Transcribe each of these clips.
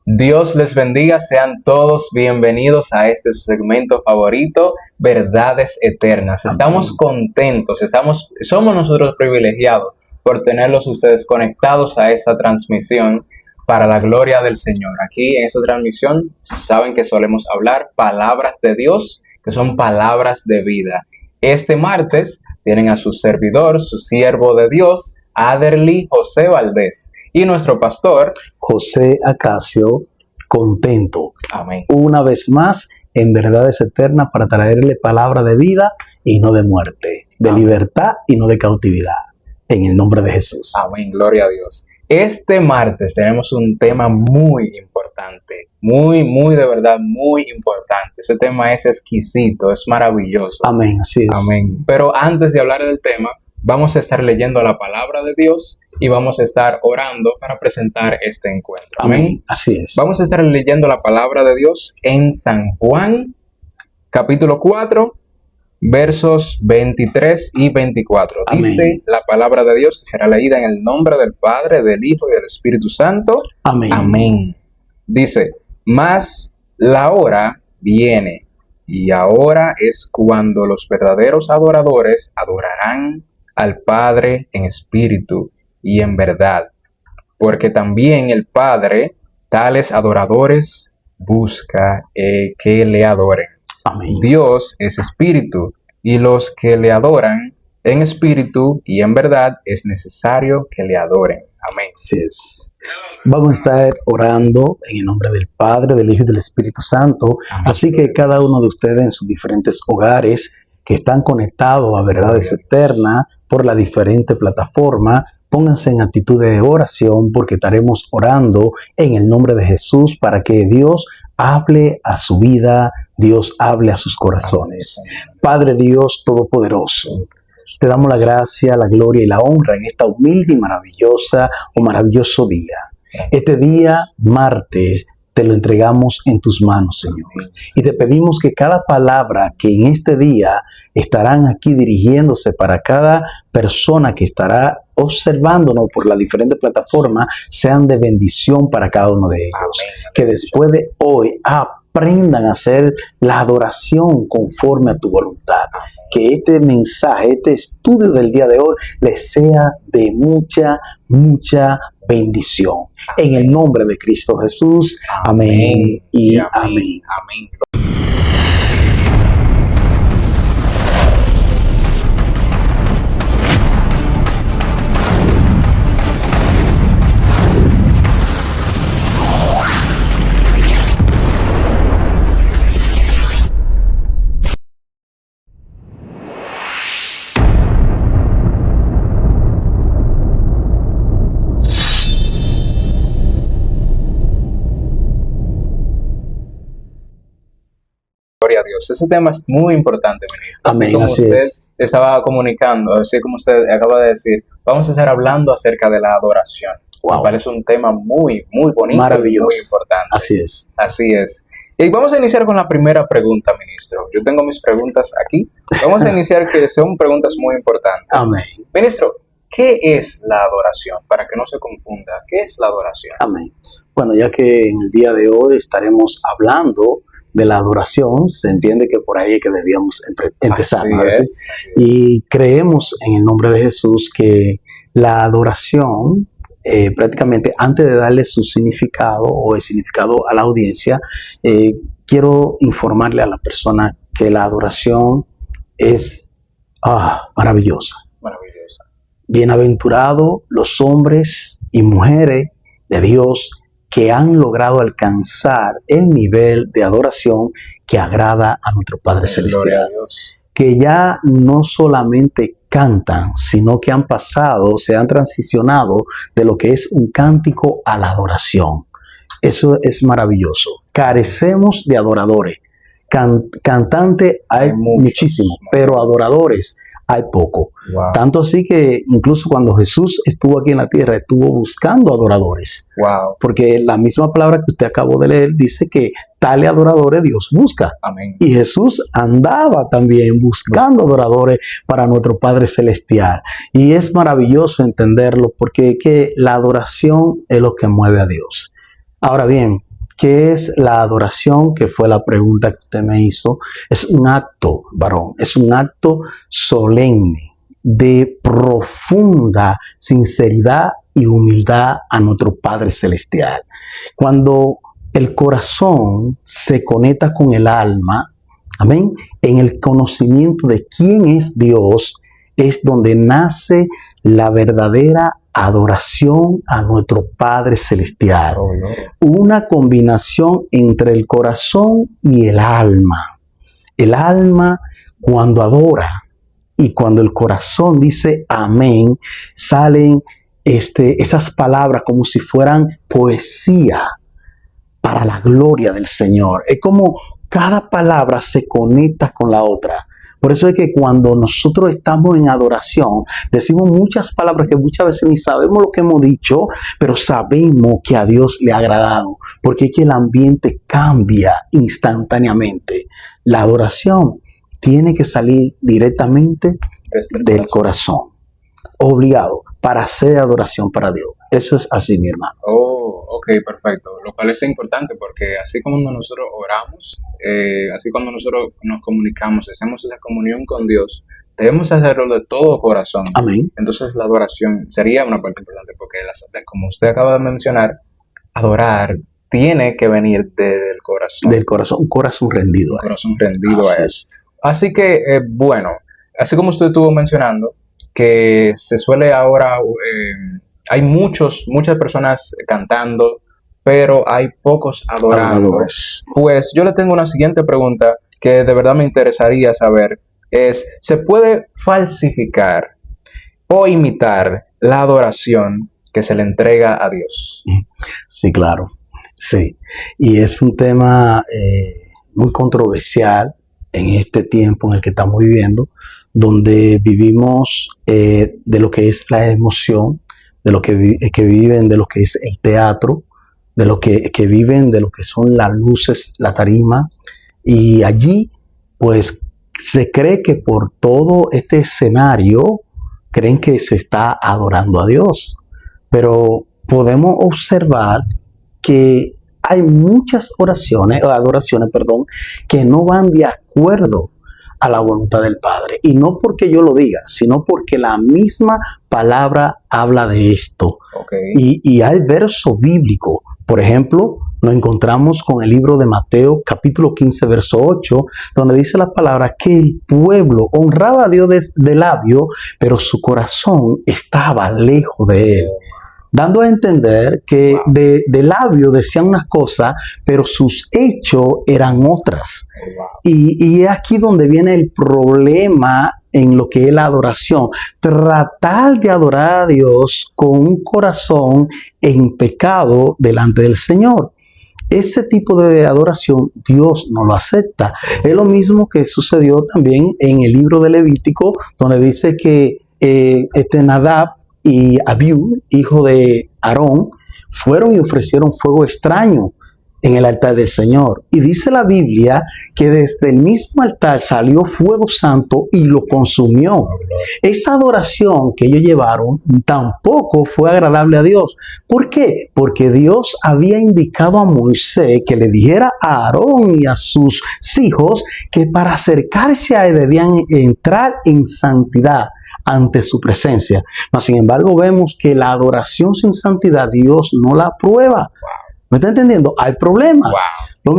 Dios les bendiga, sean todos bienvenidos a este su segmento favorito, Verdades Eternas. Estamos contentos, somos nosotros privilegiados por tenerlos ustedes conectados a esta transmisión para la gloria del Señor. Aquí en esta transmisión saben que solemos hablar palabras de Dios, que son palabras de vida. Este martes tienen a su servidor, su siervo de Dios, Aderly José Valdés, y nuestro pastor José Acacio, contento. Amén. Una vez más en Verdades Eternas para traerle palabra de vida y no de muerte, de Amén. Libertad y no de cautividad. En el nombre de Jesús. Amén, gloria a Dios. Este martes tenemos un tema muy importante, muy de verdad, muy importante. Ese tema es exquisito, es maravilloso. Amén, así es. Amén. Pero antes de hablar del tema, vamos a estar leyendo la palabra de Dios y vamos a estar orando para presentar este encuentro. Amén, así es. Vamos a estar leyendo la palabra de Dios en San Juan, capítulo 4, versos 23 y 24. Amén. Dice la palabra de Dios, que será leída en el nombre del Padre, del Hijo y del Espíritu Santo. Amén. Amén. Dice, mas la hora viene, y ahora es cuando los verdaderos adoradores adorarán al Padre en espíritu y en verdad, porque también el Padre tales adoradores busca que le adoren. Amén. Dios es espíritu, y los que le adoran en espíritu y en verdad es necesario que le adoren. Amén. Así es. Vamos a estar orando en el nombre del Padre, del Hijo y del Espíritu Santo. Amén. Así que cada uno de ustedes en sus diferentes hogares que están conectados a Verdades Eternas por la diferente plataforma, pónganse en actitud de oración porque estaremos orando en el nombre de Jesús para que Dios hable a su vida, Dios hable a sus corazones. Padre Dios Todopoderoso, te damos la gracia, la gloria y la honra en esta humilde y maravilloso día. Este día, martes, te lo entregamos en tus manos, Señor. Y te pedimos que cada palabra que en este día estarán aquí dirigiéndose para cada persona que estará observándonos por la diferente plataforma sean de bendición para cada uno de ellos. Amén. Que después de hoy aprendan a hacer la adoración conforme a tu voluntad. Que este mensaje, este estudio del día de hoy les sea de mucha bendición. En el nombre de Cristo Jesús. Amén y amén. Amén. Gloria a Dios. Ese tema es muy importante, ministro. Amén, así como así usted es. estaba comunicando, así como usted acaba de decir, vamos a estar hablando acerca de la adoración. Wow. Me parece un tema muy bonito, Maravilloso. y muy importante. Así es. Así es. Y vamos a iniciar con la primera pregunta, ministro. Yo tengo mis preguntas aquí. Vamos a iniciar que son preguntas muy importantes. Amén. Ministro, ¿qué es la adoración? Para que no se confunda, ¿qué es la adoración? Amén. Bueno, ya que en el día de hoy estaremos hablando de la adoración, se entiende que por ahí es que debíamos empezar. Así ¿no? es. Y creemos en el nombre de Jesús que la adoración, prácticamente antes de darle su significado o el significado a la audiencia, quiero informarle a la persona que la adoración es maravillosa. Maravillosa. Bienaventurados los hombres y mujeres de Dios que han logrado alcanzar el nivel de adoración que agrada a nuestro Padre Gloria Celestial. a Dios. Que ya no solamente cantan, sino que han pasado, se han transicionado de lo que es un cántico a la adoración. Eso es maravilloso. Carecemos de adoradores. Cantante hay muchísimos, pero adoradores hay poco. Wow. Tanto así que incluso cuando Jesús estuvo aquí en la tierra, estuvo buscando adoradores. Wow. Porque la misma palabra que usted acabó de leer dice que tales adoradores Dios busca. Amén. Y Jesús andaba también buscando adoradores para nuestro Padre Celestial. Y es maravilloso entenderlo porque que la adoración es lo que mueve a Dios. Ahora bien, ¿Qué es la adoración? Que fue la pregunta que usted me hizo. Es un acto, varón, es un acto solemne de profunda sinceridad y humildad a nuestro Padre Celestial. Cuando el corazón se conecta con el alma, amén, en el conocimiento de quién es Dios, es donde nace la verdadera adoración a nuestro Padre Celestial. Oh, no. Una combinación entre el corazón y el alma. El alma, cuando adora y cuando el corazón dice amén, salen esas palabras como si fueran poesía para la gloria del Señor. Es como cada palabra se conecta con la otra. Por eso es que cuando nosotros estamos en adoración, decimos muchas palabras que muchas veces ni sabemos lo que hemos dicho, pero sabemos que a Dios le ha agradado, porque es que el ambiente cambia instantáneamente. La adoración tiene que salir directamente del corazón, obligado, para hacer adoración para Dios. Eso es así, mi hermano. Oh, ok, perfecto. Lo cual es importante porque así como nosotros oramos, así cuando nosotros nos comunicamos, hacemos esa comunión con Dios, debemos hacerlo de todo corazón. Amén. Entonces la adoración sería una parte importante porque, como usted acaba de mencionar, adorar tiene que venir del corazón. Del corazón, un corazón rendido. Un corazón rendido a Así Él. es. Así que, bueno, así como usted estuvo mencionando, que se suele ahora, hay muchas personas cantando, pero hay pocos adorando. Adoradores. Pues yo le tengo una siguiente pregunta que de verdad me interesaría saber, es, ¿se puede falsificar o imitar la adoración que se le entrega a Dios? Sí, claro. Sí. Y es un tema muy controversial en este tiempo en el que estamos viviendo, donde vivimos de lo que es la emoción, de lo que viven de lo que es el teatro, de lo que viven de lo que son las luces, la tarima, y allí pues se cree que por todo este escenario creen que se está adorando a Dios, pero podemos observar que hay muchas adoraciones, que no van de acuerdo a la voluntad del Padre. Y no porque yo lo diga, sino porque la misma palabra habla de esto. Okay. Y hay verso bíblico. Por ejemplo, nos encontramos con el libro de Mateo, capítulo 15, verso 8, donde dice la palabra que el pueblo honraba a Dios de labio, pero su corazón estaba lejos de Él. Dando a entender que de labio decían unas cosas, pero sus hechos eran otras. Y es aquí donde viene el problema en lo que es la adoración. Tratar de adorar a Dios con un corazón en pecado delante del Señor. Ese tipo de adoración Dios no lo acepta. Es lo mismo que sucedió también en el libro de Levítico, donde dice que Nadab y Abiú, hijo de Aarón, fueron y ofrecieron fuego extraño en el altar del Señor. Y dice la Biblia que desde el mismo altar salió fuego santo y lo consumió. Esa adoración que ellos llevaron tampoco fue agradable a Dios. ¿Por qué? Porque Dios había indicado a Moisés que le dijera a Aarón y a sus hijos que para acercarse a él debían entrar en santidad ante su presencia. Mas, sin embargo, vemos que la adoración sin santidad Dios no la aprueba. ¿Me está entendiendo? Hay problema. Lo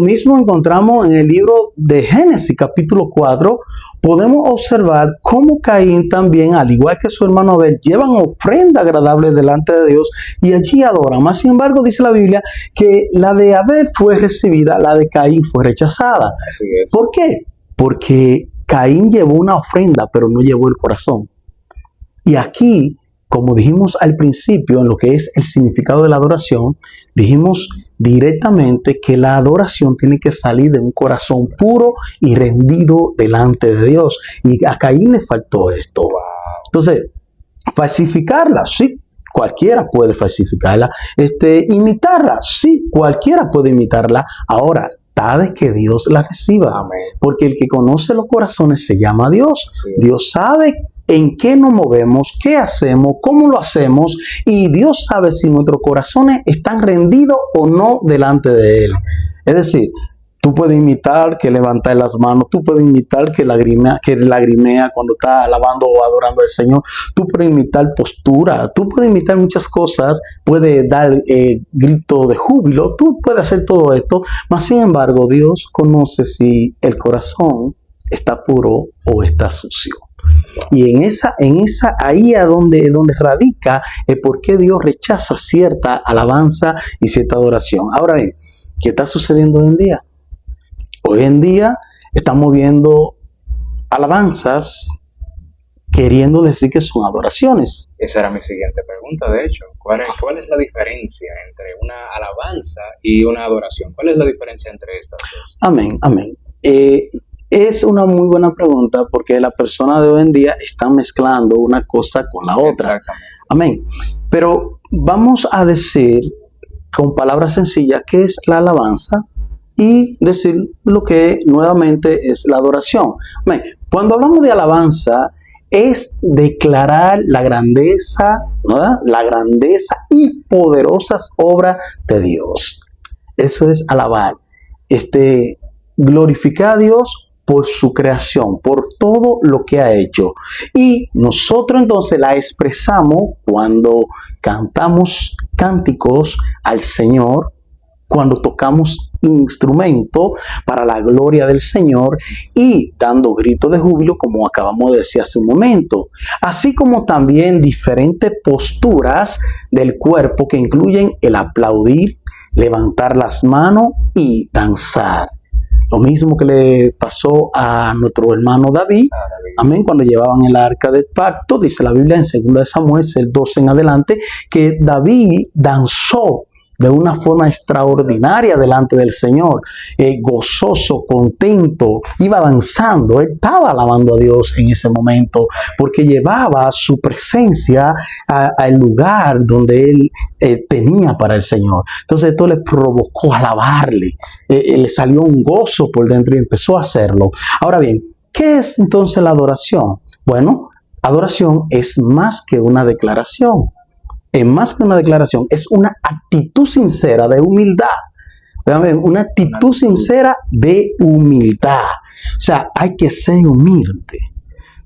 mismo encontramos en el libro de Génesis, capítulo 4. Podemos observar cómo Caín también, al igual que su hermano Abel, llevan ofrenda agradable delante de Dios y allí adoran. Mas, sin embargo, dice la Biblia que la de Abel fue recibida, la de Caín fue rechazada. Así es. ¿Por qué? Porque Caín llevó una ofrenda, pero no llevó el corazón. Y aquí, como dijimos al principio, en lo que es el significado de la adoración, dijimos directamente que la adoración tiene que salir de un corazón puro y rendido delante de Dios. Y a Caín le faltó esto. Entonces, falsificarla, sí, cualquiera puede falsificarla. Imitarla, sí, cualquiera puede imitarla. Ahora, está de que Dios la reciba. Amén. Porque el que conoce los corazones se llama Dios. Sí. Dios sabe en qué nos movemos, qué hacemos, cómo lo hacemos, y Dios sabe si nuestros corazones están rendidos o no delante de Él. Es decir, tú puedes imitar que levantar las manos, tú puedes imitar que lagrimea cuando está alabando o adorando al Señor, tú puedes imitar postura, tú puedes imitar muchas cosas, puedes dar grito de júbilo, tú puedes hacer todo esto, mas sin embargo Dios conoce si el corazón está puro o está sucio. Y ahí es donde radica el por qué Dios rechaza cierta alabanza y cierta adoración. Ahora bien, ¿qué está sucediendo hoy en día? Hoy en día estamos viendo alabanzas queriendo decir que son adoraciones. Esa era mi siguiente pregunta, de hecho. ¿Cuál es la diferencia entre una alabanza y una adoración? ¿Cuál es la diferencia entre estas dos? Amén, amén. Es una muy buena pregunta porque la persona de hoy en día está mezclando una cosa con la otra. Exactamente. Amén. Pero vamos a decir con palabras sencillas qué es la alabanza y decir lo que nuevamente es la adoración. Amén. Cuando hablamos de alabanza es declarar la grandeza, ¿verdad? La grandeza y poderosas obras de Dios. Eso es alabar. Glorificar a Dios por su creación, por todo lo que ha hecho. Y nosotros entonces la expresamos cuando cantamos cánticos al Señor, cuando tocamos instrumento para la gloria del Señor y dando gritos de júbilo, como acabamos de decir hace un momento. Así como también diferentes posturas del cuerpo que incluyen el aplaudir, levantar las manos y danzar. Lo mismo que le pasó a nuestro hermano David, amén, cuando llevaban el arca del pacto, dice la Biblia en 2 Samuel 12 en adelante, que David danzó de una forma extraordinaria delante del Señor, gozoso, contento, iba danzando, él estaba alabando a Dios en ese momento, porque llevaba su presencia al lugar donde él tenía para el Señor. Entonces esto le provocó alabarle, le salió un gozo por dentro y empezó a hacerlo. Ahora bien, ¿qué es entonces la adoración? Bueno, adoración es más que una declaración. Es más que una declaración, es una actitud sincera de humildad. Una actitud sincera de humildad. O sea, hay que ser humilde.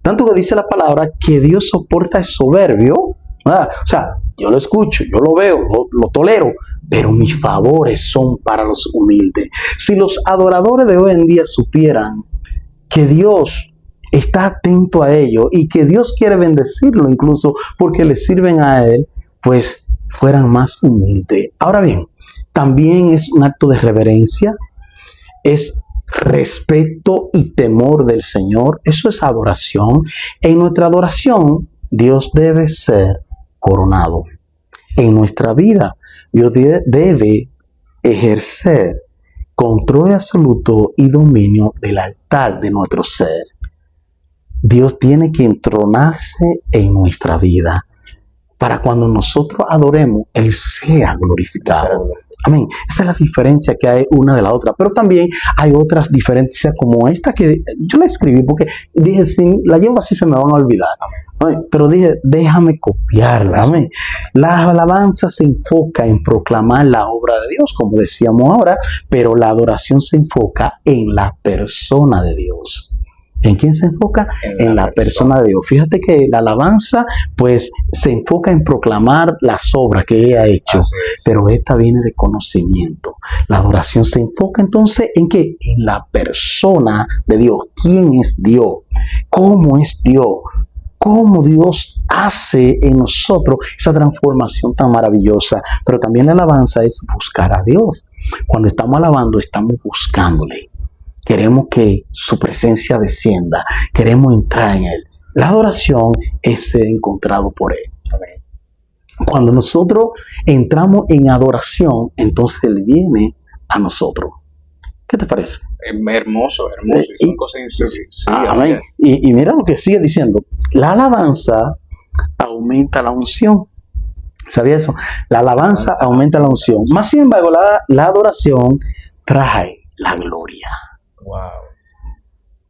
Tanto que dice la palabra que Dios soporta el soberbio. ¿Verdad? O sea, yo lo escucho, yo lo veo, lo tolero, pero mis favores son para los humildes. Si los adoradores de hoy en día supieran que Dios está atento a ellos y que Dios quiere bendecirlo incluso porque le sirven a Él, pues fueran más humildes. Ahora bien, también es un acto de reverencia, es respeto y temor del Señor. Eso es adoración. En nuestra adoración, Dios debe ser coronado. En nuestra vida, Dios debe ejercer control absoluto y dominio del altar de nuestro ser. Dios tiene que entronarse en nuestra vida, para cuando nosotros adoremos, Él sea glorificado. Amén. Esa es la diferencia que hay una de la otra. Pero también hay otras diferencias como esta que yo la escribí porque dije, si la llevo así se me van a olvidar. Amén. Pero dije, déjame copiarla. Amén. La alabanza se enfoca en proclamar la obra de Dios, como decíamos ahora, pero la adoración se enfoca en la persona de Dios. ¿En quién se enfoca? En la persona de Dios. Fíjate que la alabanza, pues, se enfoca en proclamar las obras que Él ha hecho, pero esta viene de conocimiento. La adoración se enfoca entonces en ¿qué? En la persona de Dios. ¿Quién es Dios? ¿Cómo es Dios? ¿Cómo Dios hace en nosotros esa transformación tan maravillosa? Pero también la alabanza es buscar a Dios. Cuando estamos alabando, estamos buscándole. Queremos que su presencia descienda. Queremos entrar en Él. La adoración es ser encontrado por Él. Cuando nosotros entramos en adoración, entonces Él viene a nosotros. ¿Qué te parece? Hermoso, hermoso. Son cosas amén. Y mira lo que sigue diciendo. La alabanza aumenta la unción. ¿Sabía eso? La alabanza aumenta la unción. Más sin embargo, la adoración trae la gloria. Wow.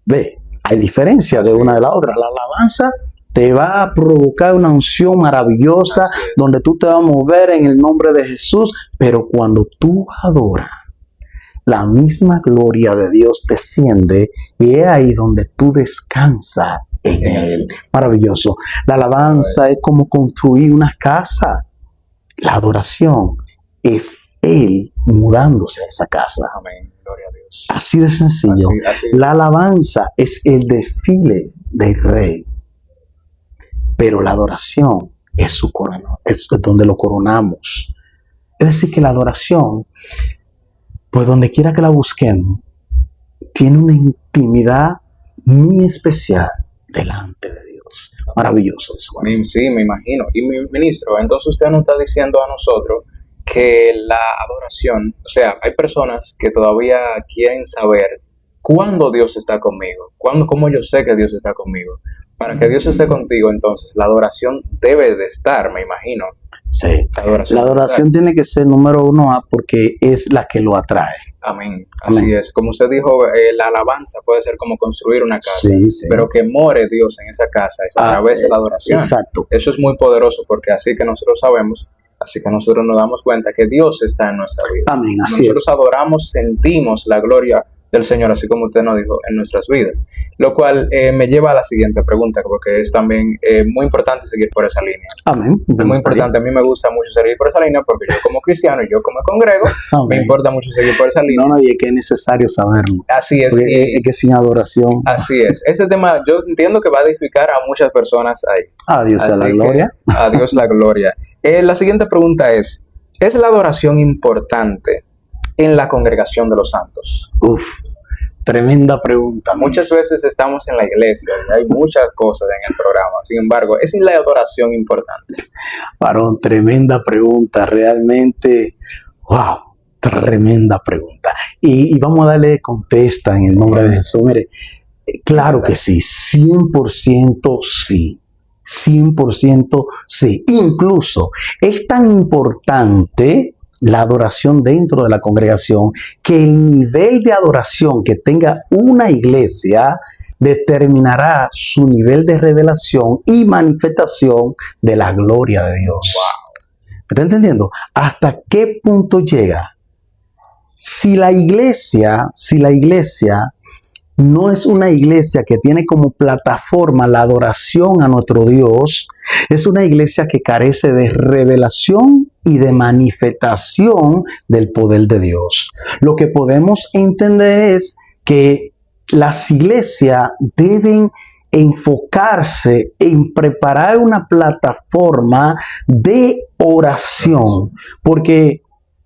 Ve, hay diferencia de una de la otra. La alabanza te va a provocar una unción maravillosa donde tú te vas a mover en el nombre de Jesús, pero cuando tú adoras, la misma gloria de Dios desciende y es ahí donde tú descansas en Él. Maravilloso. La alabanza es como construir una casa. La adoración es Él mudándose a esa casa. Amén. Gloria a Dios. Así de sencillo. Así. La alabanza es el desfile del Rey, pero la adoración es su corona, es donde lo coronamos. Es decir, que la adoración, pues donde quiera que la busquemos, tiene una intimidad muy especial delante de Dios. Maravilloso eso. Sí, me imagino. Y mi ministro, entonces usted nos está diciendo a nosotros que la adoración, o sea, hay personas que todavía quieren saber cuándo Dios está conmigo, cómo yo sé que Dios está conmigo. Para que Dios esté contigo, entonces, la adoración debe de estar, me imagino. Sí, la adoración tiene que ser número uno porque es la que lo atrae. Amén. Así es. Como usted dijo, la alabanza puede ser como construir una casa, sí. pero que more Dios en esa casa es a través de la adoración. Exacto. Eso es muy poderoso porque así que nosotros sabemos, así que nosotros nos damos cuenta que Dios está en nuestra vida. Amén. Así nosotros adoramos, sentimos la gloria del Señor, así como usted nos dijo, en nuestras vidas. Lo cual me lleva a la siguiente pregunta, porque es también muy importante seguir por esa línea. Amén. Es muy importante. A mí me gusta mucho seguir por esa línea porque yo como cristiano y yo como congrego, me importa mucho seguir por esa línea. No, y es que es necesario saberlo. Así es. Es que sin adoración. Así es. Este tema yo entiendo que va a edificar a muchas personas ahí. A Dios sea la gloria. A Dios la gloria. La siguiente pregunta ¿es la adoración importante en la congregación de los santos? Uf, tremenda pregunta. Muchas veces estamos en la iglesia y hay muchas cosas en el programa. Sin embargo, ¿es la adoración importante? Varón, tremenda pregunta. Realmente, wow, tremenda pregunta. Y vamos a darle contesta en el nombre de Jesús. Mire, claro que sí, 100% sí. 100% sí. Incluso es tan importante la adoración dentro de la congregación que el nivel de adoración que tenga una iglesia determinará su nivel de revelación y manifestación de la gloria de Dios. Wow. ¿Me está entendiendo? ¿Hasta qué punto llega? Si la iglesia no es una iglesia que tiene como plataforma la adoración a nuestro Dios, es una iglesia que carece de revelación y de manifestación del poder de Dios. Lo que podemos entender es que las iglesias deben enfocarse en preparar una plataforma de oración, porque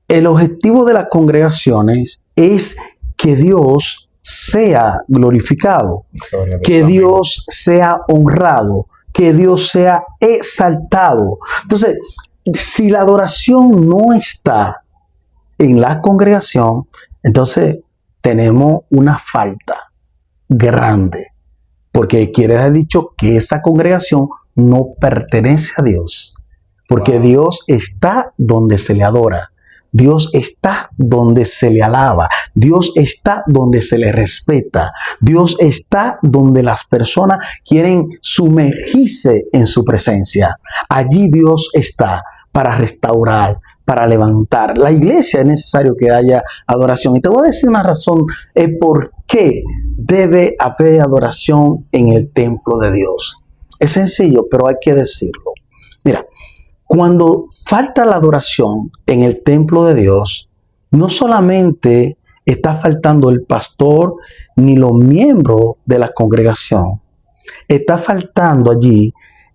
el objetivo de las congregaciones es que Dios sea glorificado, que Dios sea honrado, que Dios sea exaltado. Entonces, si la adoración no está en la congregación, entonces tenemos una falta grande, porque quiere haber dicho que esa congregación no pertenece a Dios, porque Dios está donde se le adora. Dios está donde se le alaba. Dios está donde se le respeta. Dios está donde las personas quieren sumergirse en su presencia. Allí Dios está para restaurar, para levantar. La iglesia es necesario que haya adoración. Y te voy a decir una razón por qué debe haber adoración en el templo de Dios. Es sencillo, pero hay que decirlo. Mira, cuando falta la adoración en el templo de Dios, no solamente está faltando el pastor ni los miembros de la congregación, está faltando allí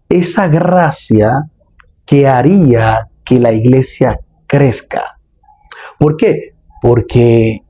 esa gracia que haría que la iglesia crezca. ¿Por qué? Porque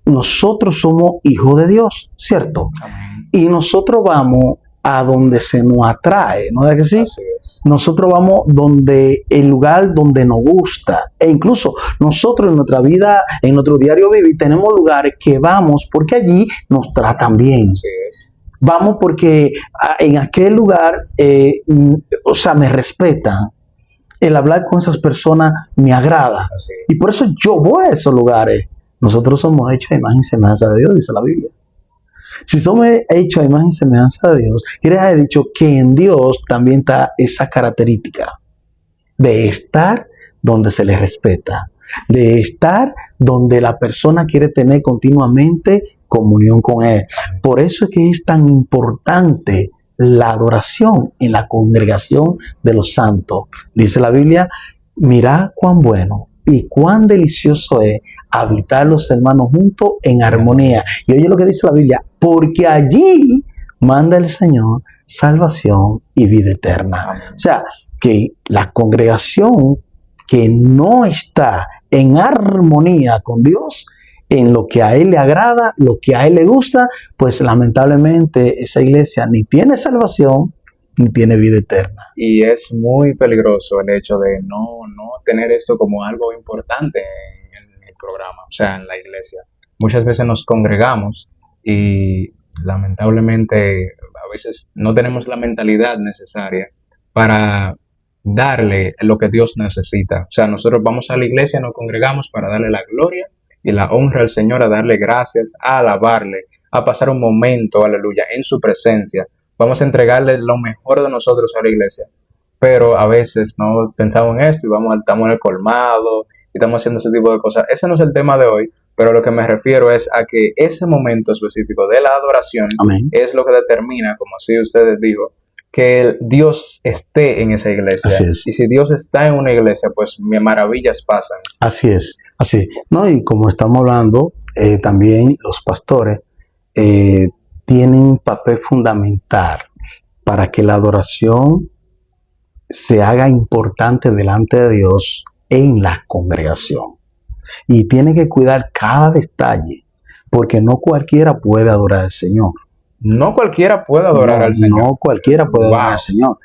nosotros somos hijos de Dios, ¿cierto? Amén. Y nosotros vamos a donde se nos atrae, ¿no es que sí? Así es. Nosotros vamos donde el lugar donde nos gusta. E incluso nosotros en nuestra vida, en nuestro diario vivir, tenemos lugares que vamos porque allí nos tratan bien. Así es. Vamos porque en aquel lugar, me respetan. El hablar con esas personas me agrada. Así es. Y por eso yo voy a esos lugares. Nosotros somos hechos a imagen y semejanza de Dios, dice la Biblia. Si somos hechos a imagen y semejanza de Dios, quiere haber dicho que en Dios también está esa característica de estar donde se le respeta, de estar donde la persona quiere tener continuamente comunión con Él. Por eso es que es tan importante la adoración en la congregación de los santos. Dice la Biblia, mirad cuán bueno y cuán delicioso es habitar los hermanos juntos en armonía. Y oye lo que dice la Biblia, porque allí manda el Señor salvación y vida eterna. O sea, que la congregación que no está en armonía con Dios, en lo que a Él le agrada, lo que a Él le gusta, pues lamentablemente esa iglesia ni tiene salvación ni tiene vida eterna. Y es muy peligroso el hecho de no tener esto como algo importante en el programa, o sea, en la iglesia. Muchas veces nos congregamos y lamentablemente a veces no tenemos la mentalidad necesaria para darle lo que Dios necesita. O sea, nosotros vamos a la iglesia, nos congregamos para darle la gloria y la honra al Señor, a darle gracias, a alabarle, a pasar un momento, aleluya, en su presencia. Vamos a entregarle lo mejor de nosotros a la iglesia. Pero a veces no pensamos en esto y estamos en el colmado y estamos haciendo ese tipo de cosas. Ese no es el tema de hoy, pero lo que me refiero es a que ese momento específico de la adoración Amén. es lo que determina, como así ustedes dijo, que Dios esté en esa iglesia. Así es. Y si Dios está en una iglesia, pues maravillas pasan. Así es, así. No, y como estamos hablando, también los pastores tienen papel fundamental para que la adoración se haga importante delante de Dios en la congregación. Y tiene que cuidar cada detalle, porque no cualquiera puede adorar al Señor. No cualquiera puede adorar al Señor. No cualquiera puede adorar al Señor.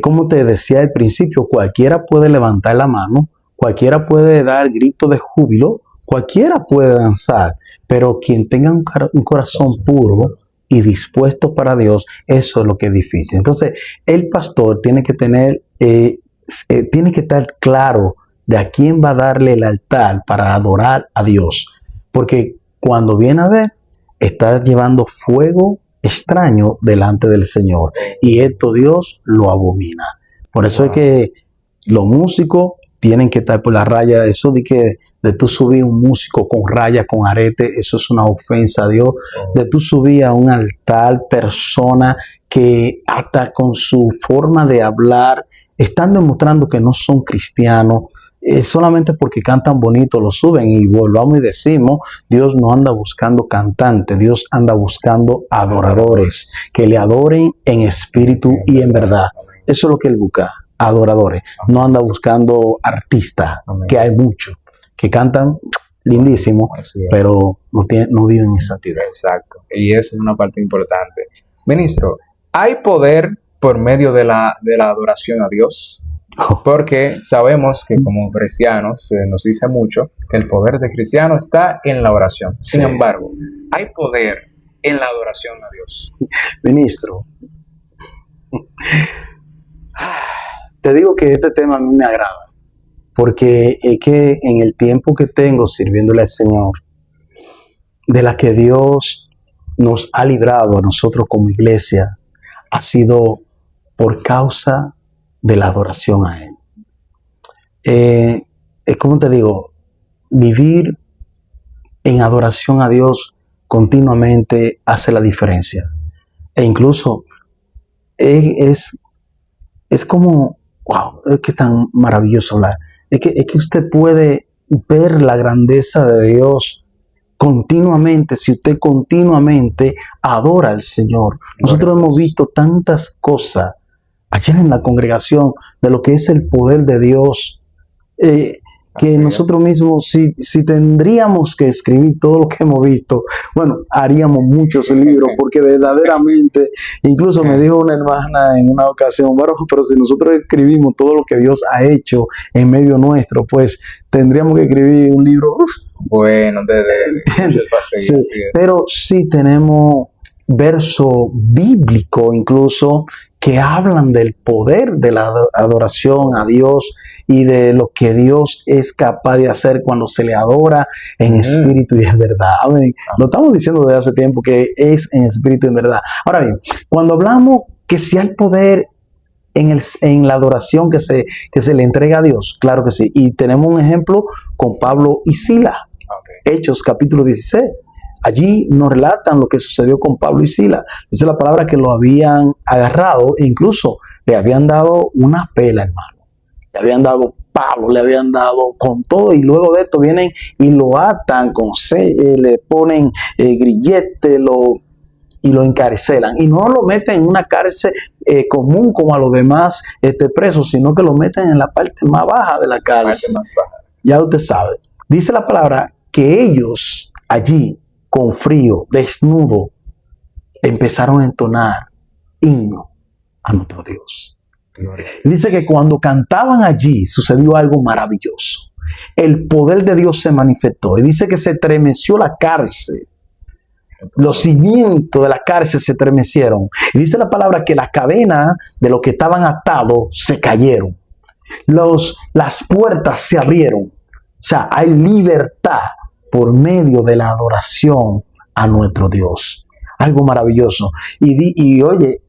Como te decía al principio, cualquiera puede levantar la mano, cualquiera puede dar grito de júbilo, cualquiera puede danzar, pero quien tenga un corazón puro y dispuesto para Dios, eso es lo que es difícil. Entonces, el pastor tiene que tener, tiene que estar claro de a quién va a darle el altar para adorar a Dios, porque cuando viene a ver, está llevando fuego extraño delante del Señor, y esto Dios lo abomina. Por eso es que los músicos tienen que estar por la raya. Eso de tú subir un músico con raya, con arete, eso es una ofensa a Dios. De tú subir a un altar persona que hasta con su forma de hablar están demostrando que no son cristianos, solamente porque cantan bonito lo suben. Y volvamos y decimos, Dios no anda buscando cantantes, Dios anda buscando adoradores que le adoren en espíritu y en verdad. Eso es lo que Él busca, adoradores. No anda buscando artistas, que hay muchos que cantan lindísimo, pero no viven en santidad. Exacto, y eso es una parte importante. Ministro, ¿hay poder por medio de la adoración a Dios? Porque sabemos que como cristianos se nos dice mucho que el poder de cristiano está en la oración. Sin embargo, ¿hay poder en la adoración a Dios? Ministro, te digo que este tema a mí me agrada, porque es que en el tiempo que tengo sirviéndole al Señor, de la que Dios nos ha librado a nosotros como iglesia, ha sido por causa de la adoración a Él. Es como te digo, vivir en adoración a Dios continuamente hace la diferencia. E incluso es como, wow, es que tan maravilloso hablar. Es que usted puede ver la grandeza de Dios continuamente, si usted continuamente adora al Señor. Nosotros hemos visto tantas cosas allá en la congregación de lo que es el poder de Dios, que nosotros mismos, si tendríamos que escribir todo lo que hemos visto, bueno, haríamos muchos libros, porque verdaderamente, incluso me dijo una hermana en una ocasión, bueno, pero si nosotros escribimos todo lo que Dios ha hecho en medio nuestro, pues tendríamos que escribir un libro. Bueno, sí, pero sí tenemos versos bíblicos incluso que hablan del poder de la adoración a Dios y de lo que Dios es capaz de hacer cuando se le adora en espíritu y en verdad. Amén. Lo estamos diciendo desde hace tiempo que es en espíritu y en verdad. Ahora bien, cuando hablamos que si hay poder en la adoración que se le entrega a Dios, claro que sí. Y tenemos un ejemplo con Pablo y Silas. Hechos capítulo 16. Allí nos relatan lo que sucedió con Pablo y Silas. Dice la palabra que lo habían agarrado e incluso le habían dado una pela, hermano. Le habían dado palo, le habían dado con todo, y luego de esto vienen y lo atan le ponen grillete, y lo encarcelan. Y no lo meten en una cárcel común como a los demás presos, sino que lo meten en la parte más baja de la cárcel. Ya usted sabe. Dice la palabra que ellos allí, con frío, desnudo, empezaron a entonar himno a nuestro Dios. Dice que cuando cantaban allí sucedió algo maravilloso. El poder de Dios se manifestó y dice que se estremeció la cárcel. Los cimientos de la cárcel se estremecieron. Y dice la palabra que las cadenas de los que estaban atados se cayeron. Las puertas se abrieron. O sea, hay libertad por medio de la adoración a nuestro Dios. Algo maravilloso. Y oye,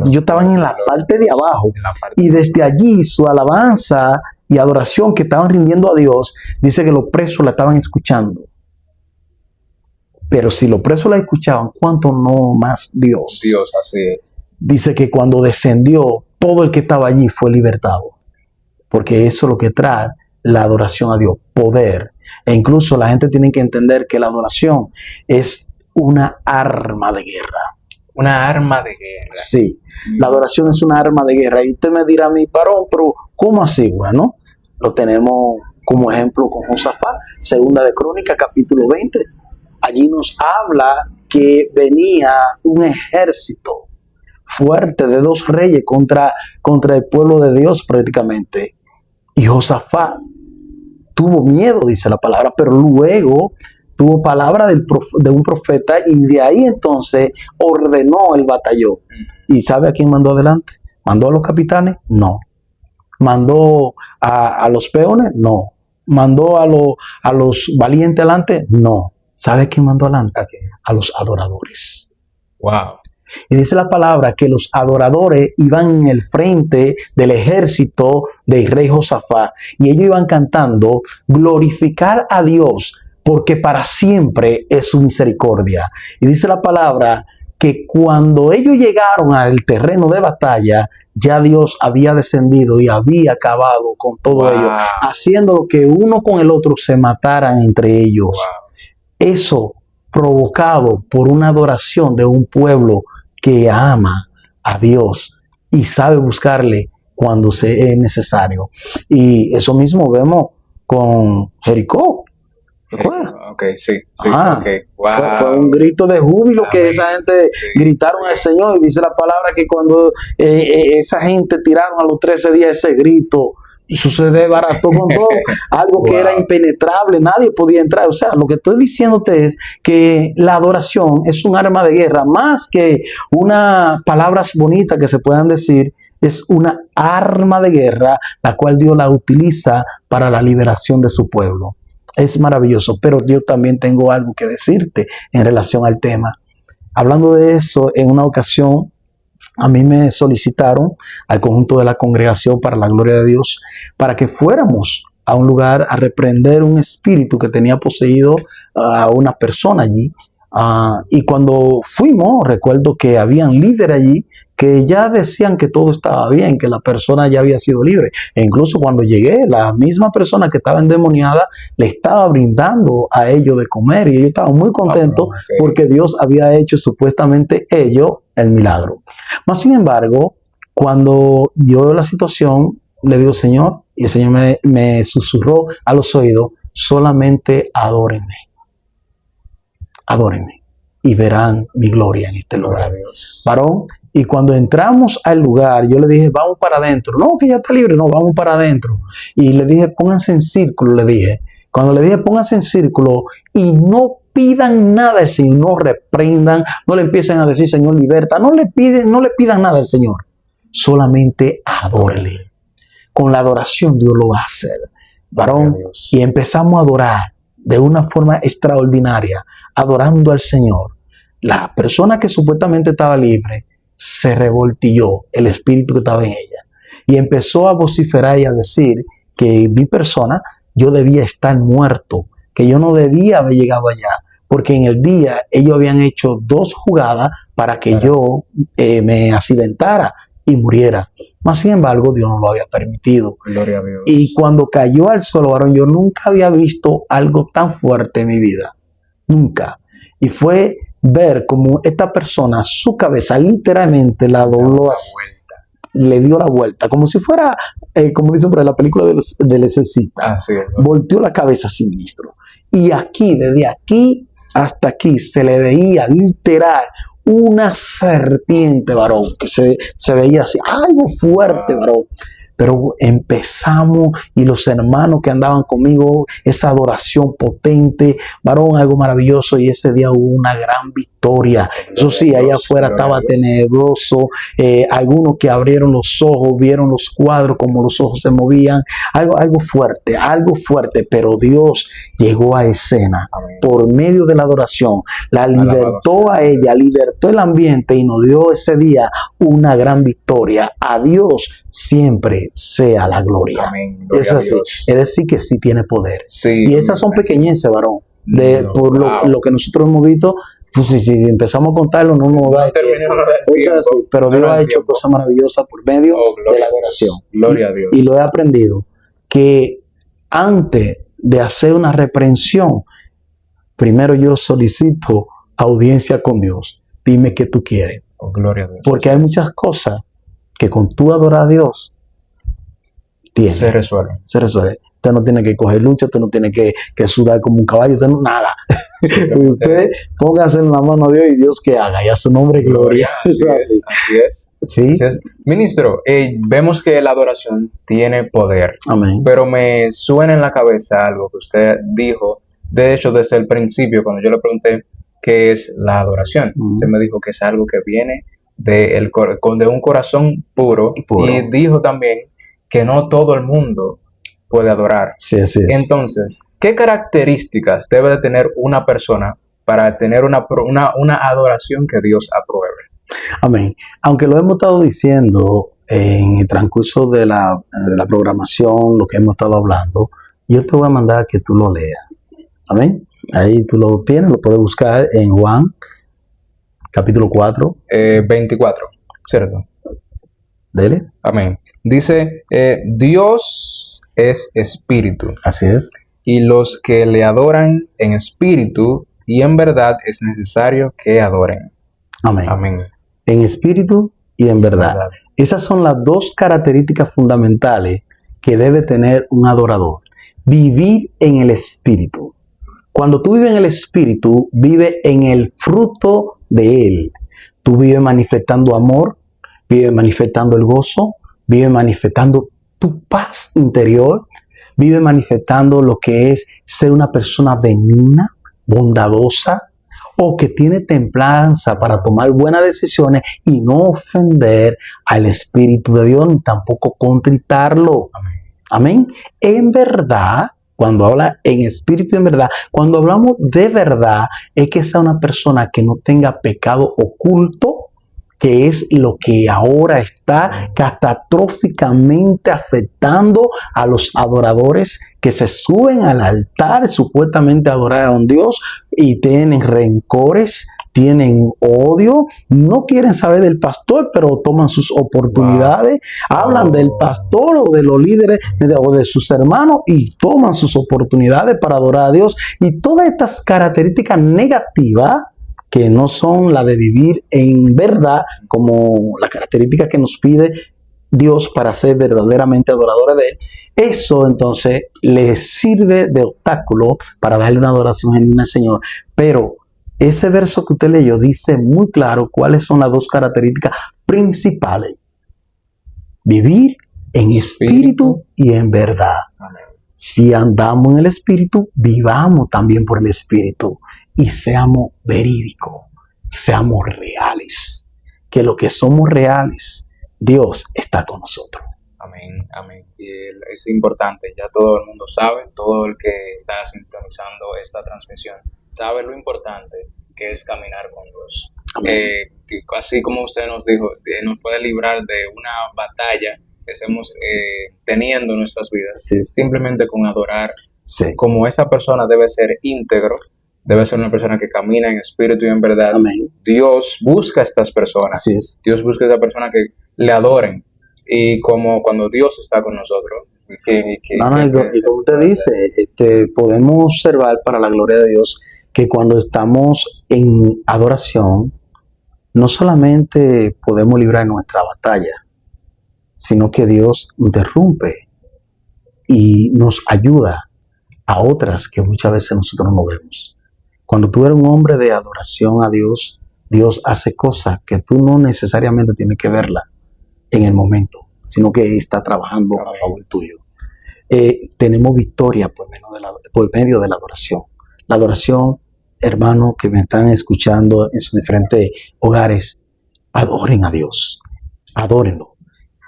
yo estaba en la parte de abajo y desde allí su alabanza y adoración que estaban rindiendo a Dios, dice que los presos la estaban escuchando. Pero si los presos la escuchaban, ¿cuánto no más Dios? Dios, así es. Dice que cuando descendió, todo el que estaba allí fue libertado. Porque eso es lo que trae la adoración a Dios, poder. E incluso la gente tiene que entender que la adoración es una arma de guerra. Una arma de guerra. Sí, la adoración es una arma de guerra. Y usted me dirá a mí, varón, pero ¿cómo así? Bueno, lo tenemos como ejemplo con Josafat, segunda de Crónicas, capítulo 20. Allí nos habla que venía un ejército fuerte de 2 reyes contra el pueblo de Dios prácticamente. Y Josafat tuvo miedo, dice la palabra, pero luego tuvo palabra de un profeta y de ahí entonces ordenó el batallón. ¿Y sabe a quién mandó adelante? ¿Mandó a los capitanes? No. ¿Mandó a los peones? No. ¿Mandó a los valientes adelante? No. ¿Sabe a quién mandó adelante? A los adoradores. Wow. Y dice la palabra que los adoradores iban en el frente del ejército del rey Josafat y ellos iban cantando: glorificar a Dios porque para siempre es su misericordia. Y dice la palabra que cuando ellos llegaron al terreno de batalla, ya Dios había descendido y había acabado con todo ello, haciendo que uno con el otro se mataran entre ellos. Wow. Eso provocado por una adoración de un pueblo que ama a Dios y sabe buscarle cuando es necesario. Y eso mismo vemos con Jericó. ¿Recuerda? Ok, sí. Okay. Wow. Fue un grito de júbilo que esa gente gritaron al Señor, y dice la palabra que cuando esa gente tiraron a los 13 días ese grito, sucede barato con todo, algo que era impenetrable, nadie podía entrar. O sea, lo que estoy diciéndote es que la adoración es un arma de guerra, más que unas palabras bonitas que se puedan decir, es una arma de guerra, la cual Dios la utiliza para la liberación de su pueblo. Es maravilloso, pero yo también tengo algo que decirte en relación al tema. Hablando de eso, en una ocasión, a mí me solicitaron al conjunto de la congregación para la gloria de Dios para que fuéramos a un lugar a reprender un espíritu que tenía poseído a una persona allí. Y cuando fuimos, recuerdo que habían líderes allí que ya decían que todo estaba bien, que la persona ya había sido libre. E incluso cuando llegué, la misma persona que estaba endemoniada le estaba brindando a ellos de comer y ellos estaban muy contentos porque Dios había hecho supuestamente ellos el milagro. Mas, sin embargo, cuando yo la situación, le digo: Señor, y el Señor me susurró a los oídos: solamente adórenme. Adórenme y verán mi gloria en este lugar. Varón, y cuando entramos al lugar, yo le dije: vamos para adentro. No, que ya está libre. No, vamos para adentro. Y le dije: pónganse en círculo, le dije. Cuando le dije: pónganse en círculo y no pidan nada al Señor, no reprendan, no le empiecen a decir: Señor, liberta. No le pidan nada al Señor. Solamente adórele. con la adoración Dios lo va a hacer. Varón, Gloria a Dios. y empezamos a adorar de una forma extraordinaria, adorando al Señor. La persona que supuestamente estaba libre se revoltilló, el espíritu que estaba en ella, y empezó a vociferar y a decir que mi persona, yo debía estar muerto, que yo no debía haber llegado allá, porque en el día ellos habían hecho 2 jugadas para que yo me accidentara y muriera. Mas, sin embargo, Dios no lo había permitido. Gloria a Dios. Y cuando cayó al suelo, varón, yo nunca había visto algo tan fuerte en mi vida. Nunca. Y fue ver como esta persona, su cabeza literalmente la dobló así, le dio la vuelta, como si fuera, como dicen por ahí, la película del exorcista. Así es. Volteó la cabeza, ministro. Y aquí, desde aquí hasta aquí, se le veía literal una serpiente, varón, que se veía así, algo fuerte, varón. Pero empezamos, y los hermanos que andaban conmigo, esa adoración potente, varón, algo maravilloso, y ese día hubo una gran victoria. Eso sí, allá afuera estaba tenebroso, algunos que abrieron los ojos, vieron los cuadros, como los ojos se movían, algo fuerte, pero Dios llegó a escena. Amén. Por medio de la adoración, la libertó a ella, libertó el ambiente y nos dio ese día una gran victoria. A Dios siempre sea la gloria. Amén. Gloria Eso a es así. Dios. Es decir, que sí tiene poder. Sí. Y esas son pequeñeces, varón. Por lo que nosotros hemos visto, pues si empezamos a contarlo, no nos da tiempo. Eso es así. Pero Dios ha hecho cosas maravillosas por medio de la adoración. Gloria a Dios. Y lo he aprendido, que antes de hacer una reprensión, primero yo solicito audiencia con Dios. Dime qué tú quieres. Oh, gloria a Dios. Porque hay muchas cosas que con tú adorar a Dios, se resuelve. Se resuelve. Usted no tiene que coger lucha, usted no tiene que sudar como un caballo, usted no, nada. Usted póngase en la mano a Dios y Dios que haga, y a su nombre gloria. Así es. ¿Sí? Así es. Ministro, vemos que la adoración tiene poder. Amén. Pero me suena en la cabeza algo que usted dijo, de hecho, desde el principio, cuando yo le pregunté qué es la adoración. Usted me dijo que es algo que viene de un corazón puro. Y dijo también que no todo el mundo puede adorar. Sí, así es. Entonces, ¿qué características debe de tener una persona para tener una adoración que Dios apruebe? Amén. Aunque lo hemos estado diciendo en el transcurso de la programación, lo que hemos estado hablando, yo te voy a mandar que tú lo leas. Amén. Ahí tú lo tienes, lo puedes buscar en Juan, capítulo 4. 24, ¿cierto? Dele. Amén. Dice, Dios es espíritu. Así es. Y los que le adoran en espíritu y en verdad es necesario que adoren. Amén. Amén. En espíritu y en verdad. Esas son las 2 características fundamentales que debe tener un adorador. Vivir en el espíritu. Cuando tú vives en el espíritu, vive en el fruto de él. Tú vives manifestando amor, vives manifestando el gozo, vives manifestando tu paz interior, vives manifestando lo que es ser una persona benigna, bondadosa, o que tiene templanza para tomar buenas decisiones y no ofender al Espíritu de Dios, ni tampoco contritarlo. Amén. Amén. En verdad, cuando habla en espíritu y en verdad, cuando hablamos de verdad, es que sea una persona que no tenga pecado oculto, que es lo que ahora está catastróficamente afectando a los adoradores que se suben al altar supuestamente a adorar a un Dios y tienen rencores, tienen odio, no quieren saber del pastor, pero toman sus oportunidades, hablan del pastor o de los líderes o de sus hermanos y toman sus oportunidades para adorar a Dios. Y todas estas características negativas que no son la de vivir en verdad, como la característica que nos pide Dios para ser verdaderamente adoradores de Él, eso entonces les sirve de obstáculo para darle una adoración genuina al Señor. Pero ese verso que usted leyó dice muy claro cuáles son las 2 características principales. Vivir en espíritu y en verdad. Amén. Si andamos en el espíritu, vivamos también por el espíritu y seamos verídicos, seamos reales. Que lo que somos reales, Dios está con nosotros. Amén, amén. Y es importante, ya todo el mundo sabe, todo el que está sintonizando esta transmisión sabe lo importante que es caminar con Dios. Amén. Así como usted nos dijo, nos puede librar de una batalla que estemos teniendo en nuestras vidas, Sí, sí. simplemente con adorar. Sí. Como esa persona debe ser íntegro, debe ser una persona que camina en espíritu y en verdad. Amén. Dios busca a estas personas. Así es. Dios busca a estas personas que le adoren. Y como cuando Dios está con nosotros. Y como usted dice, podemos observar para la gloria de Dios que cuando estamos en adoración, no solamente podemos librar nuestra batalla, sino que Dios interrumpe y nos ayuda a otras que muchas veces nosotros no vemos. Cuando tú eres un hombre de adoración a Dios, Dios hace cosas que tú no necesariamente tienes que verla en el momento, sino que está trabajando a favor tuyo. Tenemos victoria por medio de la adoración. La adoración, hermanos que me están escuchando en sus diferentes hogares, adoren a Dios, adórenlo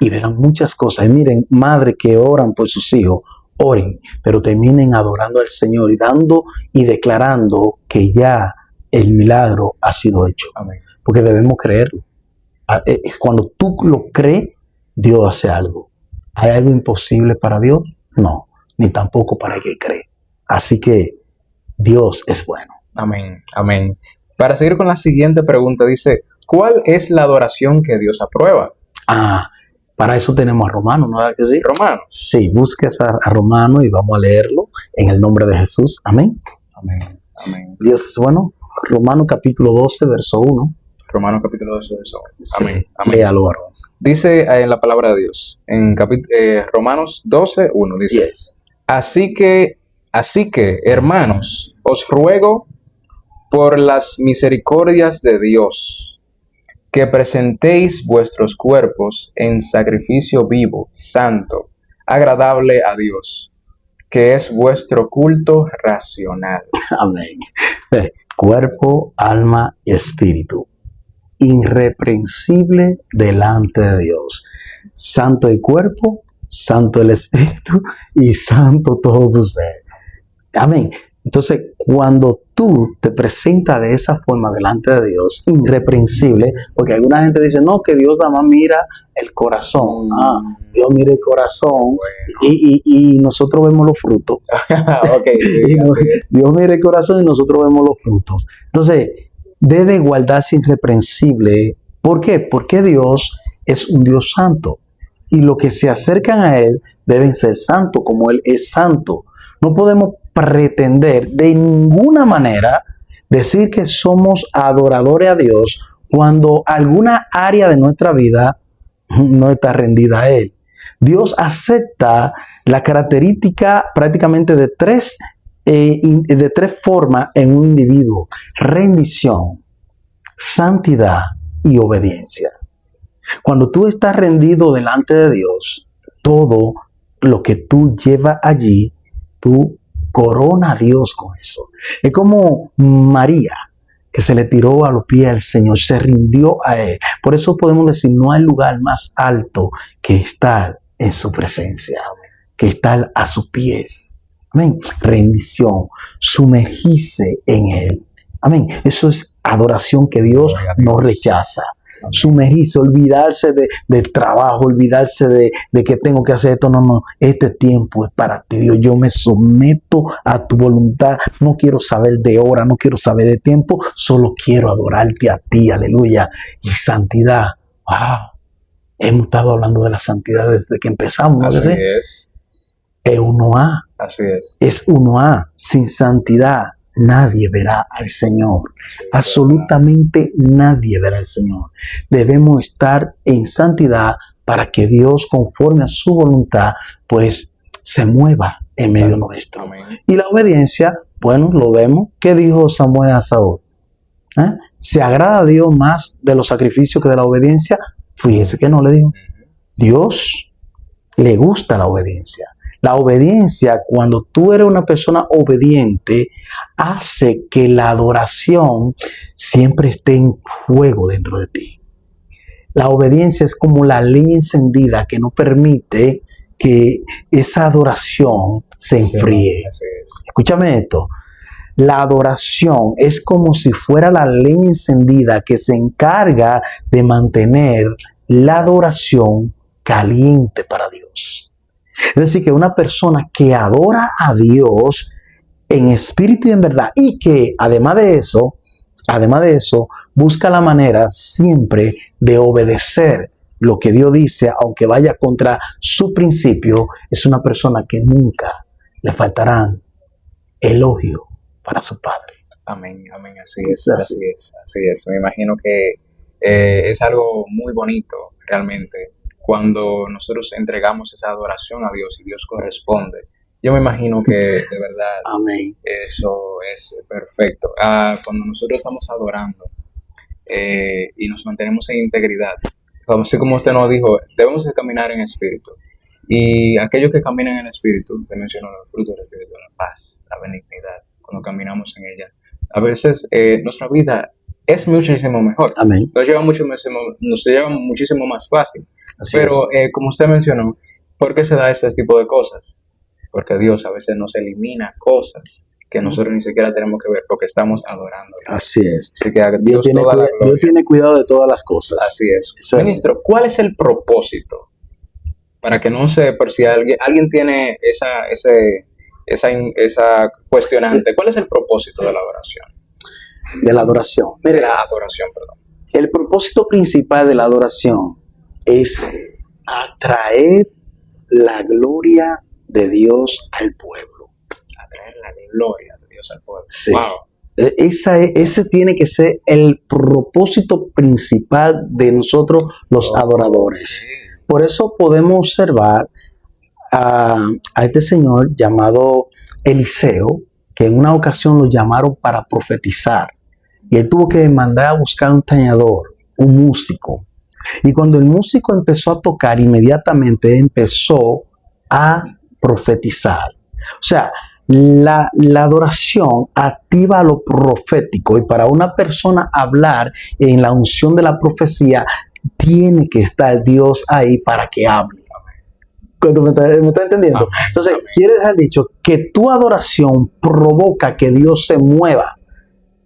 y verán muchas cosas. Y miren, madres que oran por sus hijos, oren, pero terminen adorando al Señor y dando y declarando que ya el milagro ha sido hecho. Amén. Porque debemos creerlo. Cuando tú lo crees, Dios hace algo. ¿Hay algo imposible para Dios? No, ni tampoco para el que cree. Así que Dios es bueno. Amén, amén. Para seguir con la siguiente pregunta, dice, ¿cuál es la adoración que Dios aprueba? Para eso tenemos a Romanos, ¿no es que sí? Romanos. Sí, busques a Romanos y vamos a leerlo en el nombre de Jesús. Amén. Amén, amén. Dios es bueno. Romanos capítulo 12, verso 1. Romanos capítulo 12, verso 1. Sí, Amén, amén. léalo, varón. Dice en la palabra de Dios, en Romanos 12, 1, dice, Yes. Así que, hermanos, os ruego por las misericordias de Dios, que presentéis vuestros cuerpos en sacrificio vivo, santo, agradable a Dios, que es vuestro culto racional. Amén. Cuerpo, alma y espíritu. Irreprensible delante de Dios. Santo el cuerpo, santo el espíritu y santo todo su ser. Amén. Entonces, cuando tú te presentas de esa forma delante de Dios, irreprensible, porque alguna gente dice, no, que Dios nada más mira el corazón. Dios mira el corazón, Bueno. y nosotros vemos los frutos. Ok, sí, así es. Dios mira el corazón y nosotros vemos los frutos. Entonces, debe guardarse irreprensible. ¿Por qué? Porque Dios es un Dios santo. Y los que se acercan a Él deben ser santos como Él es santo. No podemos pretender de ninguna manera decir que somos adoradores a Dios cuando alguna área de nuestra vida no está rendida a Él. Dios acepta la característica prácticamente de tres formas en un individuo: rendición, santidad y obediencia. Cuando tú estás rendido delante de Dios, todo lo que tú llevas allí, tú corona a Dios con eso. Es como María, que se le tiró a los pies al Señor, se rindió a Él. Por eso podemos decir, no hay lugar más alto que estar en su presencia, que estar a sus pies. Amén. Rendición, sumergirse en Él. Amén. Eso es adoración que Dios no rechaza. Sumergirse, olvidarse del trabajo, olvidarse de que tengo que hacer esto. No, este tiempo es para ti, Dios. Yo me someto a tu voluntad. No quiero saber de hora, no quiero saber de tiempo, solo quiero adorarte a ti, aleluya. Y santidad, wow. Hemos estado hablando de la santidad desde que empezamos, ¿no? Así es. Es 1A. Así es. Es 1A. Sin santidad nadie verá al Señor. Sí, Absolutamente nadie verá al Señor. Debemos estar en santidad para que Dios, conforme a su voluntad, pues se mueva en medio nuestro. Amén. Y la obediencia, bueno, lo vemos. ¿Qué dijo Samuel a Saúl? ¿Se agrada a Dios más de los sacrificios que de la obediencia? Fíjese que no le dijo. Dios le gusta la obediencia. La obediencia, cuando tú eres una persona obediente, hace que la adoración siempre esté en fuego dentro de ti. La obediencia es como la leña encendida que no permite que esa adoración se enfríe. Así es. Escúchame esto. La adoración es como si fuera la leña encendida que se encarga de mantener la adoración caliente para Dios. Es decir, que una persona que adora a Dios en espíritu y en verdad, y que además de eso, busca la manera siempre de obedecer lo que Dios dice, aunque vaya contra su principio, es una persona que nunca le faltarán elogio para su Padre. Amén, amén, así es. Me imagino que es algo muy bonito realmente cuando nosotros entregamos esa adoración a Dios y Dios corresponde. Yo me imagino que de verdad Amén. eso es perfecto. Cuando nosotros estamos adorando y nos mantenemos en integridad, así como usted nos dijo, debemos de caminar en espíritu. Y aquellos que caminan en espíritu, usted mencionó los frutos del espíritu, la paz, la benignidad, cuando caminamos en ella. A veces nuestra vida es muchísimo mejor. Amén. Nos lleva muchísimo más fácil. Así Pero es. como usted mencionó, ¿por qué se da este tipo de cosas? Porque Dios a veces nos elimina cosas que nosotros ni siquiera tenemos que ver porque estamos adorando. Así es. Así que a Dios toda la gloria. Dios tiene cuidado de todas las cosas. Así es. Eso es. Ministro, ¿cuál es el propósito? Para que no se, por si alguien tiene esa cuestionante, ¿cuál es el propósito de la adoración? De la adoración. De Mire, la adoración, perdón. el propósito principal de la adoración es atraer la gloria de Dios al pueblo. Atraer la gloria de Dios al pueblo. Sí. Wow. Ese tiene que ser el propósito principal de nosotros los adoradores. Por eso podemos observar a este señor llamado Eliseo, que en una ocasión lo llamaron para profetizar. Y él tuvo que mandar a buscar un tañedor, un músico. Y cuando el músico empezó a tocar, inmediatamente empezó a profetizar. O sea, la adoración activa lo profético. Y para una persona hablar en la unción de la profecía, tiene que estar Dios ahí para que hable. ¿Me está entendiendo? Amén, Entonces, amén. quiere dejar dicho que tu adoración provoca que Dios se mueva,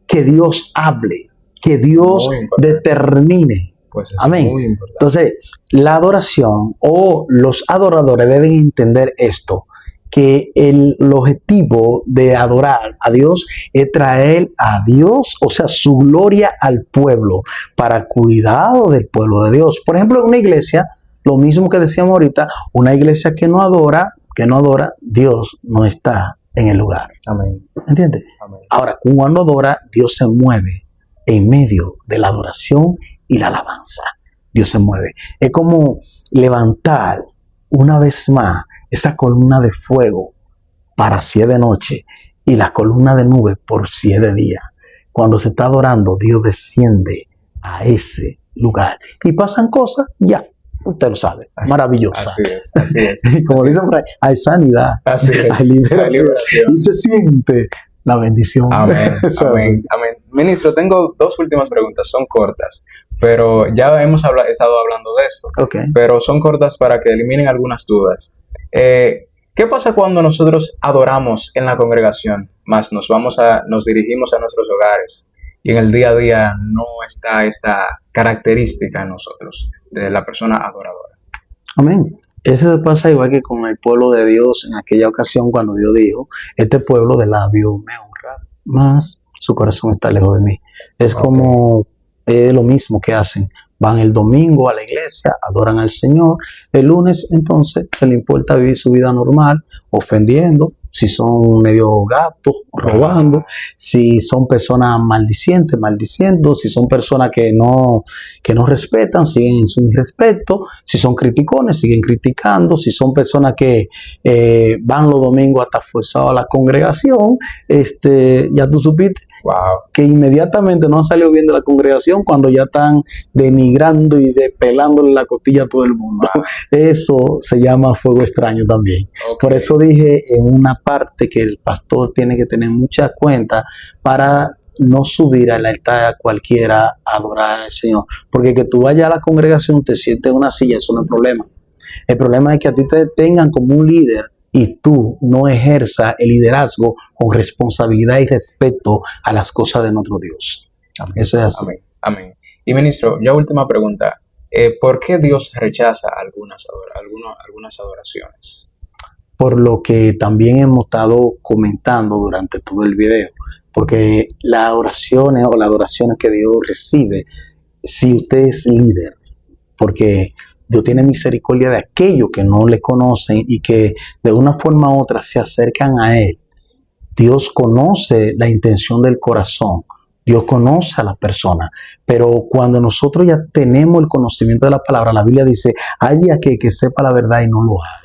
que Dios hable, que Dios Muy importante. determine. Pues es Amén. muy importante. Entonces, la adoración o los adoradores deben entender esto, que el objetivo de adorar a Dios es traer a Dios, o sea, su gloria al pueblo, para cuidado del pueblo de Dios. Por ejemplo, en una iglesia, lo mismo que decíamos ahorita, una iglesia que no adora, Dios no está en el lugar. Amén. ¿Entiendes? Amén. Ahora, cuando adora, Dios se mueve en medio de la adoración y la alabanza. Dios se mueve. Es como levantar una vez más esa columna de fuego para si es de noche y la columna de nube por si es de día. Cuando se está adorando, Dios desciende a ese lugar. Y pasan cosas, ya, usted lo sabe, maravillosas. Así es. Como Así dicen es. por ahí, hay sanidad, Así es. hay liberación, Hay liberación. y se siente la bendición. Amén, Eso amén, amén. Ministro, tengo dos últimas preguntas, son cortas, pero ya hemos estado hablando de esto, Ok. pero son cortas para que eliminen algunas dudas. ¿Qué pasa cuando nosotros adoramos en la congregación, más nos dirigimos a nuestros hogares y en el día a día no está esta característica en nosotros de la persona adoradora? Amén. Eso pasa igual que con el pueblo de Dios en aquella ocasión cuando Dios dijo, este pueblo de labios me honra, mas su corazón está lejos de mí. Es como lo mismo que hacen. Van el domingo a la iglesia, adoran al Señor. El lunes entonces se le importa vivir su vida normal, ofendiendo, si son medio gatos, robando, si son personas maldicientes, maldiciendo, si son personas que no respetan, siguen en su irrespeto, si son criticones, siguen criticando, si son personas que van los domingos hasta forzados a la congregación, ya tú supiste Wow. que inmediatamente no han salido bien de la congregación cuando ya están denigrando y pelándole la costilla a todo el mundo. Eso se llama fuego extraño también. Okay. Por eso dije en una parte que el pastor tiene que tener mucha cuenta para no subir al altar a cualquiera a adorar al Señor. Porque que tú vayas a la congregación, te sientes en una silla, eso no es problema. El problema es que a ti te tengan como un líder y tú no ejerzas el liderazgo con responsabilidad y respeto a las cosas de nuestro Dios. Amén. Eso es así. Amén. Amén. Y ministro, ya última pregunta. ¿Por qué Dios rechaza algunas adoraciones? Por lo que también hemos estado comentando durante todo el video. Porque las oraciones o las adoraciones que Dios recibe, si usted es líder, porque Dios tiene misericordia de aquellos que no le conocen y que de una forma u otra se acercan a Él. Dios conoce la intención del corazón. Dios conoce a la persona. Pero cuando nosotros ya tenemos el conocimiento de la palabra, la Biblia dice, hay de aquel que sepa la verdad y no lo haga.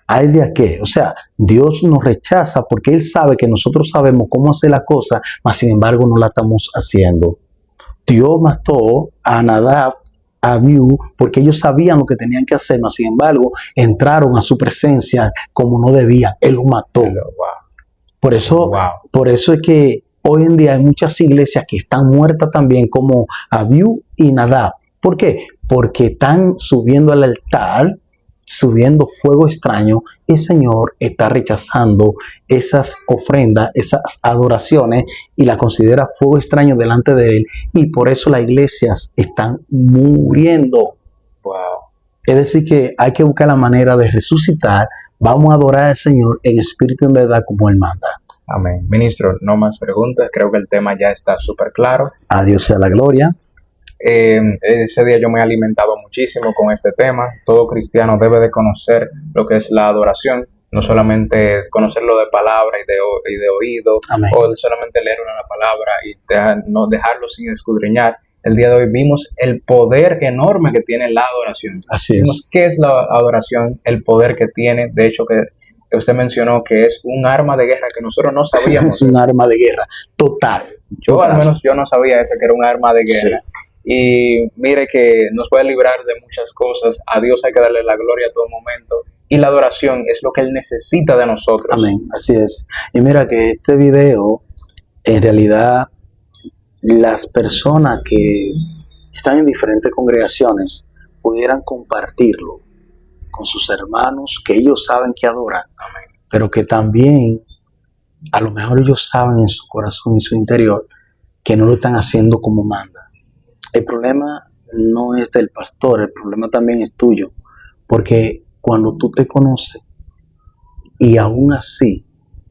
Hay de aquel. O sea, Dios nos rechaza porque Él sabe que nosotros sabemos cómo hacer la cosa, mas sin embargo no la estamos haciendo. Dios mató a Nadab, a Abiú, porque ellos sabían lo que tenían que hacer, mas sin embargo entraron a su presencia como no debían. Él lo mató. Por eso es que hoy en día hay muchas iglesias que están muertas también, como Abiú y Nadab. ¿Por qué? Porque están subiendo al altar, subiendo fuego extraño, y el Señor está rechazando esas ofrendas, esas adoraciones, y la considera fuego extraño delante de Él, y por eso las iglesias están muriendo. Es decir que hay que buscar la manera de resucitar. Vamos a adorar al Señor en espíritu y en verdad como Él manda. Amén. Ministro, no más preguntas, creo que el tema ya está súper claro. A Dios sea la gloria. Ese día yo me he alimentado muchísimo con este tema. Todo cristiano debe de conocer lo que es la adoración, no solamente conocerlo de palabra y de oído, Amén. O solamente leer la palabra y no dejarlo sin escudriñar. El día de hoy vimos el poder enorme que tiene la adoración. Así vimos es. qué es la adoración, el poder que tiene. De hecho, que usted mencionó que es un arma de guerra que nosotros no sabíamos. Es un arma de guerra total. Al menos yo no sabía eso, que era un arma de guerra. Sí. Y mire que nos puede librar de muchas cosas. A Dios hay que darle la gloria a todo momento. Y la adoración es lo que Él necesita de nosotros. Amén, así es. Y mira que este video, en realidad, las personas que están en diferentes congregaciones pudieran compartirlo con sus hermanos que ellos saben que adoran. Amén. Pero que también a lo mejor ellos saben en su corazón y su interior que no lo están haciendo como manda. El problema no es del pastor, el problema también es tuyo, porque cuando tú te conoces y aún así,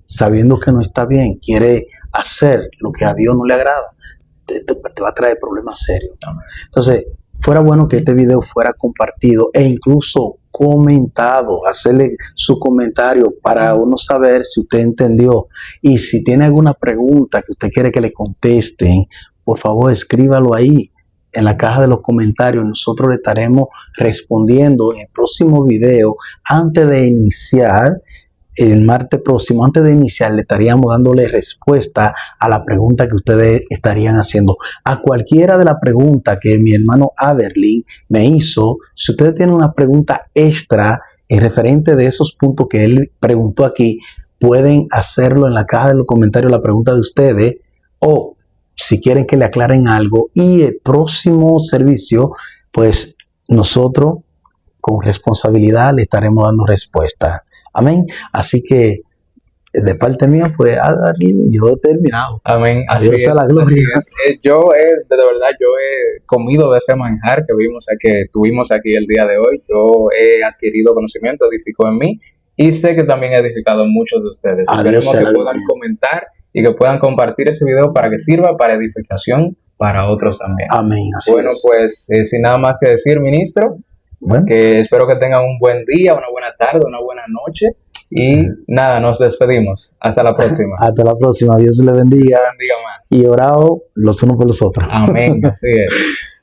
sabiendo que no está bien, quiere hacer lo que a Dios no le agrada, te va a traer problemas serios. Amén. Entonces, fuera bueno que este video fuera compartido e incluso comentado, hacerle su comentario para uno saber si usted entendió. Y si tiene alguna pregunta que usted quiere que le contesten, por favor escríbalo ahí en la caja de los comentarios. Nosotros le estaremos respondiendo en el próximo video. Antes de iniciar, el martes próximo, antes de iniciar, le estaríamos dándole respuesta a la pregunta que ustedes estarían haciendo. A cualquiera de las preguntas que mi hermano Aderlin me hizo, si ustedes tienen una pregunta extra en referente de esos puntos que él preguntó aquí, pueden hacerlo en la caja de los comentarios, la pregunta de ustedes, o si quieren que le aclaren algo, y el próximo servicio, pues nosotros con responsabilidad le estaremos dando respuesta. Amén. Así que de parte mía, pues yo he terminado. Amén. A Dios sea la gloria. Yo de verdad, yo he comido de ese manjar que tuvimos aquí el día de hoy. Yo he adquirido conocimiento, edificó en mí, y sé que también ha edificado en muchos de ustedes. Esperemos que puedan comentar y que puedan compartir ese video para que sirva para edificación para otros también. Amén. Bueno, pues sin nada más que decir, ministro, que espero que tengan un buen día, una buena tarde, una buena noche, y nada, nos despedimos. Hasta la próxima. Hasta la próxima. Dios le bendiga. Bendiga más. Y orado los unos por los otros. Amén. Así es.